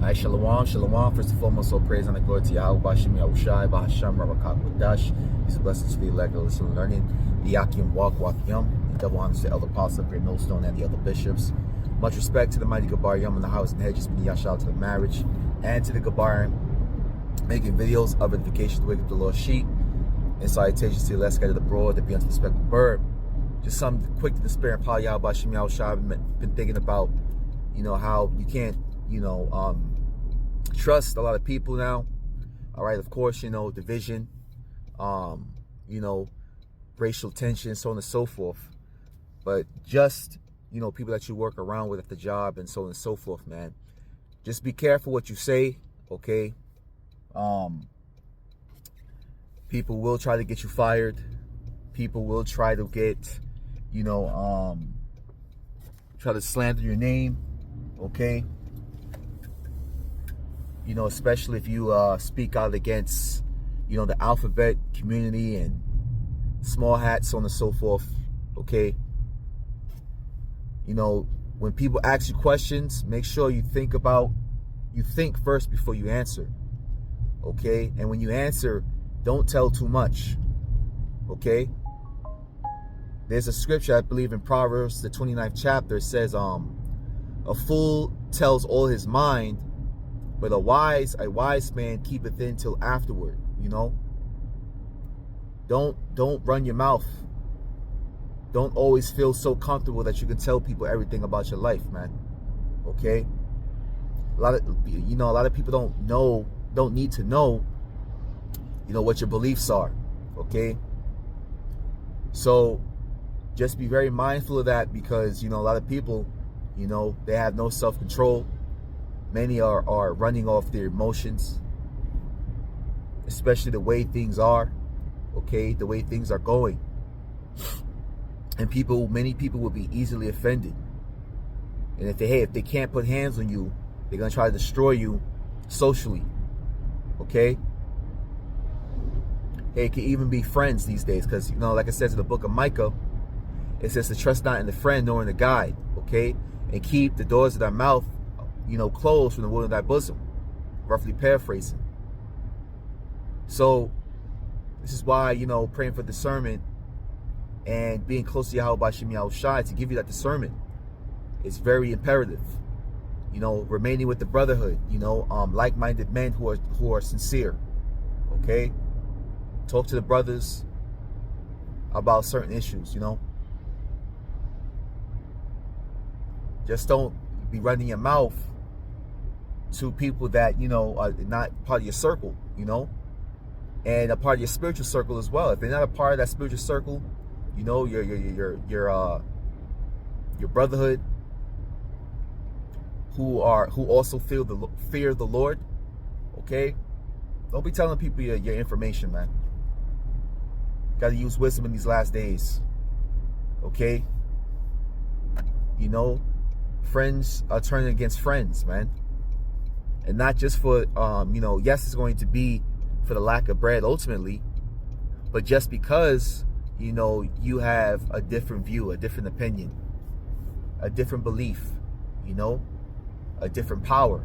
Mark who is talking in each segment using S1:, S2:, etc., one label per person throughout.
S1: Alright, Shalom, Shalom. First and foremost, all praise and glory to Yahweh, Bashim Yahushai, Bahasham, Rabakak, Wadash. These blessings to the elect, listen and learning. The Yakim Walk, Yum. And double honors to Elder Apostle, Great Millstone, and the other bishops. Much respect to the mighty Gabar Yum in the house and hedges, and Yashal to the marriage, and to the Gabar making videos of edification to wake up the Lord's sheep. And salutations to the less scattered abroad, that be unto the speckled bird. Just something quick to the spirit and power, Yahweh, Bashim Yahushai. I've been thinking about, how you can't, trust a lot of people now. All right, of course, division, racial tension, so on and so forth. But just, people that you work around with at the job and so on and so forth, man. Just be careful what you say, okay? People will try to get you fired. People will try to get, try to slander your name, okay? Especially if you speak out against, the alphabet community and small hats, so on and so forth, okay? When people ask you questions, make sure you think first before you answer, okay? And when you answer, don't tell too much, okay? There's a scripture, I believe in Proverbs, the 29th chapter, it says, a fool tells all his mind, but a wise man keepeth in till afterward, Don't run your mouth. Don't always feel so comfortable that you can tell people everything about your life, man. Okay? A lot of people don't need to know, what your beliefs are. Okay? So just be very mindful of that, because, a lot of people, they have no self-control. Many are running off their emotions, especially the way things are, okay, the way things are going. And many people will be easily offended. And if they can't put hands on you, they're going to try to destroy you socially, okay? It can even be friends these days, because, like it says in the book of Micah, it says to trust not in the friend nor in the guide, okay? And keep the doors of thy mouth closed from the wound of thy bosom, roughly paraphrasing. So this is why, praying for discernment and being close to Yahweh Bashim Yahushai to give you that discernment is very imperative. Remaining with the brotherhood, like-minded men who are sincere. Okay? Talk to the brothers about certain issues, Just don't be running your mouth to people that are not part of your circle, and a part of your spiritual circle as well. If they're not a part of that spiritual circle, your brotherhood, who also fear the Lord, okay? Don't be telling people your information, man. Got to use wisdom in these last days, okay? Friends are turning against friends, man. And not just for, yes, it's going to be for the lack of bread ultimately, but just because, you have a different view, a different opinion, a different belief, a different power,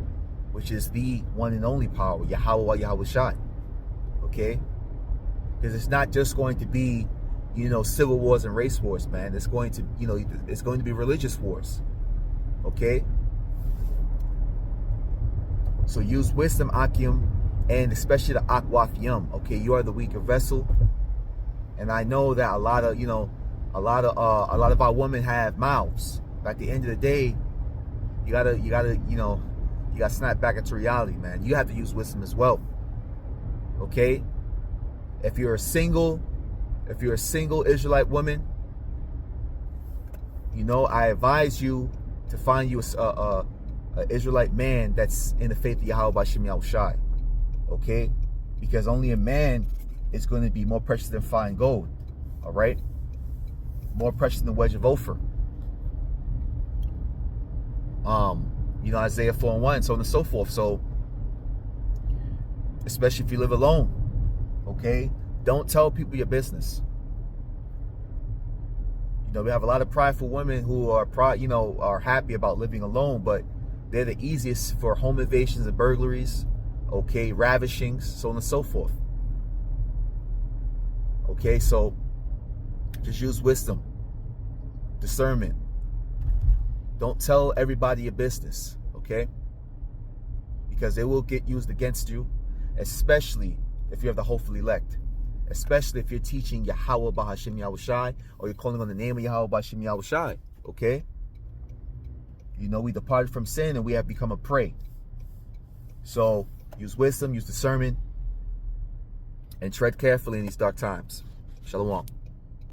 S1: which is the one and only power, Yahweh Yahushai, okay? Because it's not just going to be, civil wars and race wars, man. It's going to, it's going to be religious wars, okay? So use wisdom, Akim, and especially the Akwaf Yum. Okay, you are the weaker vessel, and I know that a lot of our women have mouths. But at the end of the day, you gotta snap back into reality, man. You have to use wisdom as well. Okay, if you're a single Israelite woman, I advise you to find you a Israelite man that's in the faith of Yahweh Bashim Yahushai, okay? Because only a man is going to be more precious than fine gold, all right? More precious than the wedge of Ophir. Isaiah 4:1, so on and so forth. So, especially if you live alone, okay? Don't tell people your business. We have a lot of prideful women who are happy about living alone, but They're the easiest for home invasions and burglaries, okay, ravishings, so on and so forth. Okay, so just use wisdom, discernment. Don't tell everybody your business, okay? Because it will get used against you, especially if you have the hopeful elect. Especially if you're teaching Yahweh Bahashim Yahushai, or you're calling on the name of Yahweh Bahashim Yahushai, okay? You know, we departed from sin and we have become a prey. So use wisdom, use discernment, and tread carefully in these dark times. Shalom.